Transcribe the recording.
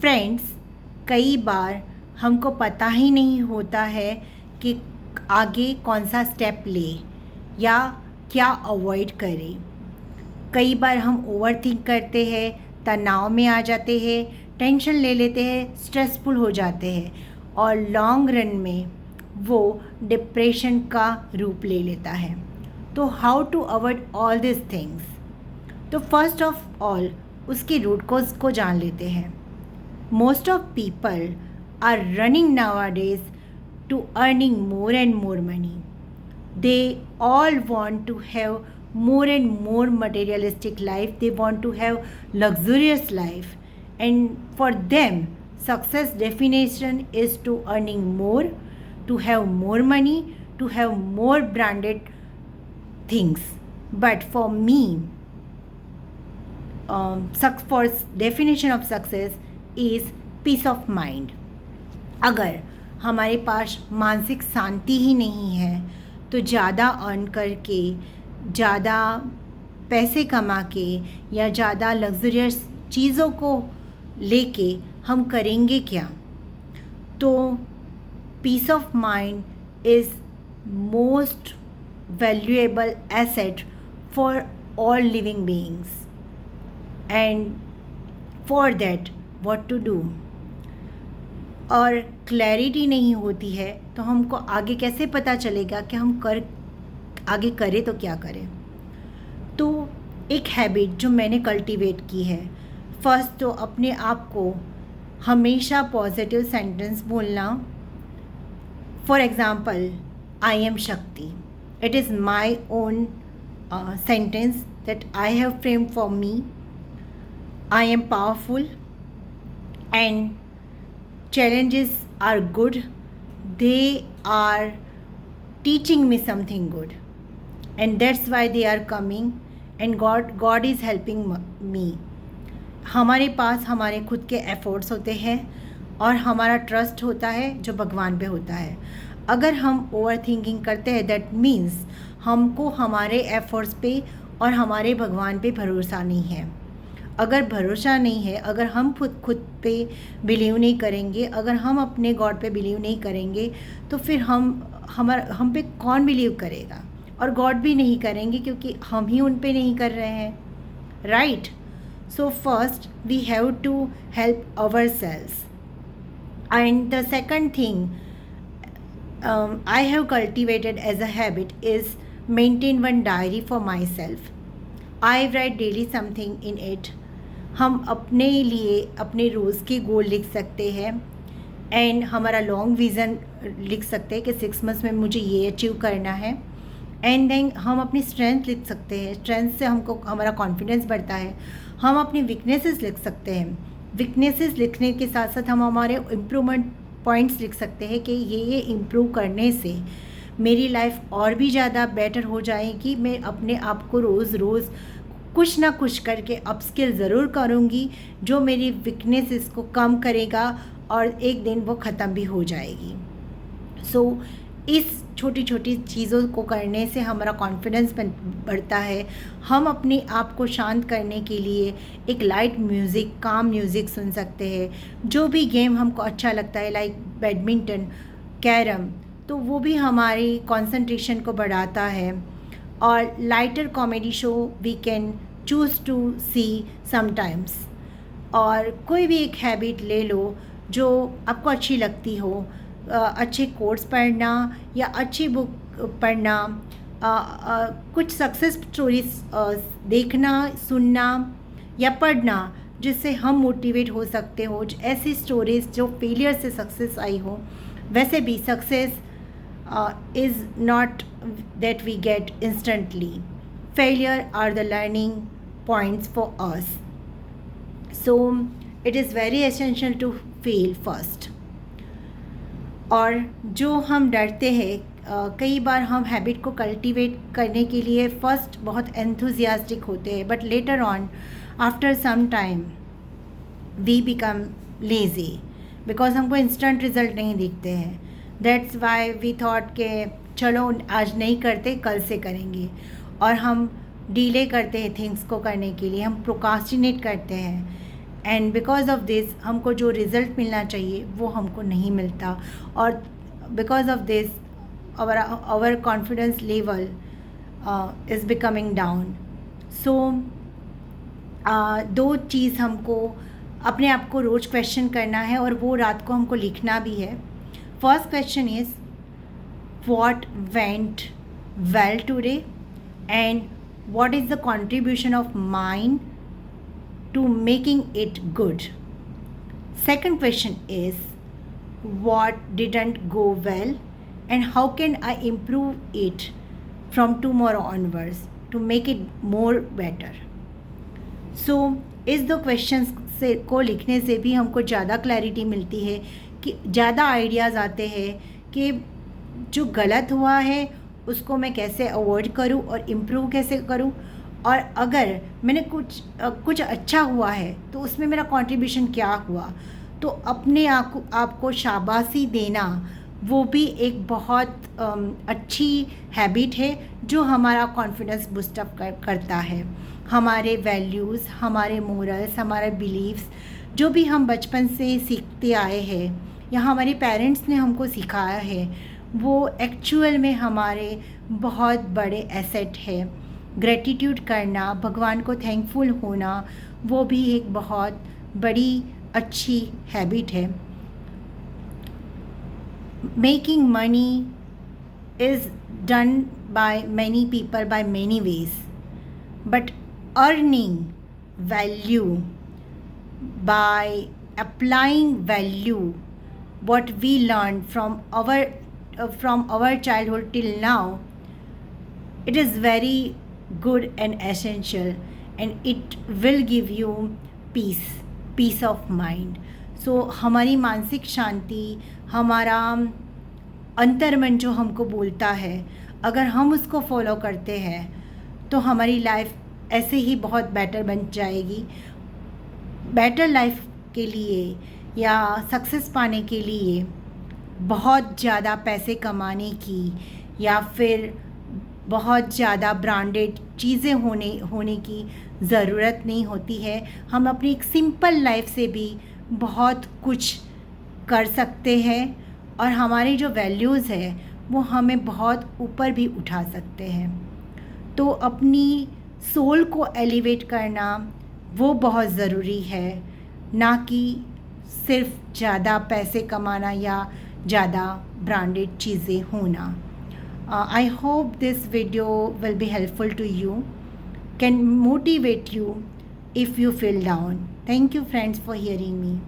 Friends, कई बार हमको पता ही नहीं होता है कि आगे कौन सा स्टेप ले या क्या अवॉइड करें। कई बार हम ओवर थिंक करते हैं, तनाव में आ जाते हैं, टेंशन ले लेते हैं, स्ट्रेसफुल हो जाते हैं और लॉन्ग रन में वो डिप्रेशन का रूप ले लेता है। तो how to avoid all this things? तो फर्स्ट ऑफ ऑल उसके रूट कॉज को जान लेते हैं। Most of people are running nowadays to earning more and more money. They all want to have more and more materialistic life. They want to have luxurious life. And for them, success definition is to earning more, to have more money, to have more branded things. But for me, for definition of success is piece of mind. अगर हमारे पास मानसिक शांति ही नहीं है तो ज़्यादा earn करके, ज़्यादा पैसे कमा के या ज़्यादा लग्जरियस चीज़ों को लेके हम करेंगे क्या? तो peace of mind is most valuable asset for all living beings. And for that what to do? और क्लैरिटी नहीं होती है तो हमको आगे कैसे पता चलेगा कि हम आगे करें तो क्या करें? तो एक हैबिट जो मैंने कल्टीवेट की है, फर्स्ट तो अपने आप को हमेशा पॉजिटिव सेंटेंस बोलना। फॉर एग्ज़ाम्पल, आई एम शक्ति। It is my own sentence that I have framed for me. I am powerful and challenges are good. They are teaching me something good, and that's why they are coming, and God is helping me. हमारे पास हमारे खुद के efforts होते हैं और हमारा trust होता है जो भगवान पे होता है। अगर हम ओवर थिंकिंग करते हैं, दैट मीन्स हमको हमारे एफर्ट्स पे और हमारे भगवान पे भरोसा नहीं है। अगर भरोसा नहीं है, अगर हम खुद पे बिलीव नहीं करेंगे, अगर हम अपने गॉड पे बिलीव नहीं करेंगे तो फिर हम पे कौन बिलीव करेगा? और गॉड भी नहीं करेंगे क्योंकि हम ही उन पे नहीं कर रहे हैं, right? So first we have to help ourselves. And the second thing I have cultivated as a habit is maintain one diary for myself. I write daily something in it. हम अपने लिए अपने रोज़ के गोल लिख सकते हैं and हमारा long vision लिख सकते हैं कि 6 मंथ्स में मुझे ये अचीव करना है। एंड देन हम अपनी स्ट्रेंथ लिख सकते हैं। स्ट्रेंथ से हमको हमारा कॉन्फिडेंस बढ़ता है। हम अपनी वीकनेसेस लिख सकते हैं। वीकनेसेस लिखने के साथ साथ हम हमारे इम्प्रूवमेंट पॉइंट्स लिख सकते हैं कि ये इम्प्रूव करने से मेरी लाइफ और भी ज़्यादा बेटर हो जाएगी। मैं अपने आप को रोज़ रोज़ कुछ ना कुछ करके अपस्किल ज़रूर करूँगी जो मेरी वीकनेसेस को कम करेगा और एक दिन वो ख़त्म भी हो जाएगी। सो इस छोटी छोटी चीज़ों को करने से हमारा कॉन्फिडेंस बढ़ता है। हम अपने आप को शांत करने के लिए एक लाइट म्यूज़िक, काम म्यूज़िक सुन सकते हैं। जो भी गेम हमको अच्छा लगता है, लाइक बैडमिंटन, कैरम, तो वो भी हमारी कंसंट्रेशन को बढ़ाता है। और lighter comedy show we can choose to see sometimes. और कोई भी एक हैबिट ले लो जो आपको अच्छी लगती हो। अच्छे कोट्स पढ़ना या अच्छी बुक पढ़ना, कुछ सक्सेस स्टोरीज देखना, सुनना या पढ़ना जिससे हम मोटिवेट हो सकते हो। ऐसी स्टोरीज जो फेलियर से सक्सेस आई हो। वैसे भी success is not that we get instantly. Failure are the learning points for us. So it is very essential to fail first. और जो हम डरते हैं, कई बार हम हैबिट को कल्टीवेट करने के लिए फ़र्स्ट बहुत एंथुजियास्टिक होते हैं, but later on after some time we become lazy because हमको इंस्टेंट रिज़ल्ट नहीं दिखते हैं। दैट्स वाई वी थॉट के चलो आज नहीं करते, कल से करेंगे, और हम डीले करते हैं थिंग्स को करने के लिए, हम प्रोकास्टिनेट करते हैं। एंड बिकॉज ऑफ दिस हमको जो रिज़ल्ट मिलना चाहिए वो हमको नहीं मिलता, और because of this our confidence level is becoming down. So दो चीज़ हमको अपने आप को रोज़ क्वेश्चन करना है, और वो रात को हमको लिखना भी है. First question is what went well today and what is the contribution of mine to making it good. Second question is what didn't go well and how can I improve it from tomorrow onwards to make it more better. So इस दो questions से को लिखने से भी हमको ज़्यादा clarity मिलती है, कि ज़्यादा आइडियाज़ आते हैं कि जो गलत हुआ है उसको मैं कैसे अवॉइड करूं और इम्प्रूव कैसे करूं, और अगर मैंने कुछ अच्छा हुआ है तो उसमें मेरा कंट्रीब्यूशन क्या हुआ. तो अपने आप को शाबाशी देना वो भी एक बहुत अच्छी हैबिट है जो हमारा कॉन्फिडेंस बूस्टअप करता है. हमारे वैल्यूज़, हमारे मोरल्स, हमारे बिलीव्स जो भी हम बचपन से सीखते आए हैं या हमारे पेरेंट्स ने हमको सिखाया है, वो एक्चुअल में हमारे बहुत बड़े एसेट है. ग्रेटिट्यूड करना, भगवान को थैंकफुल होना, वो भी एक बहुत बड़ी अच्छी हैबिट है. Making money is done by many people by many ways, but earning value by applying value what we learned from our childhood till now, it is very good and essential, and it will give you peace of mind. So हमारी मानसिक शांति, हमारा अंतर्मन जो हमको बोलता है, अगर हम उसको फॉलो करते हैं तो हमारी लाइफ ऐसे ही बहुत बेटर बन जाएगी. बेटर लाइफ के लिए या सक्सेस पाने के लिए बहुत ज़्यादा पैसे कमाने की या फिर बहुत ज़्यादा ब्रांडेड चीज़ें होने की ज़रूरत नहीं होती है. हम अपनी एक सिंपल लाइफ से भी बहुत कुछ कर सकते हैं, और हमारी जो वैल्यूज़ है वो हमें बहुत ऊपर भी उठा सकते हैं. तो अपनी सोल को एलिवेट करना वो बहुत ज़रूरी है, ना कि सिर्फ ज़्यादा पैसे कमाना या ज़्यादा ब्रांडेड चीज़ें होना. I hope this video will be helpful to you, can motivate you if you feel down. Thank you friends for hearing me.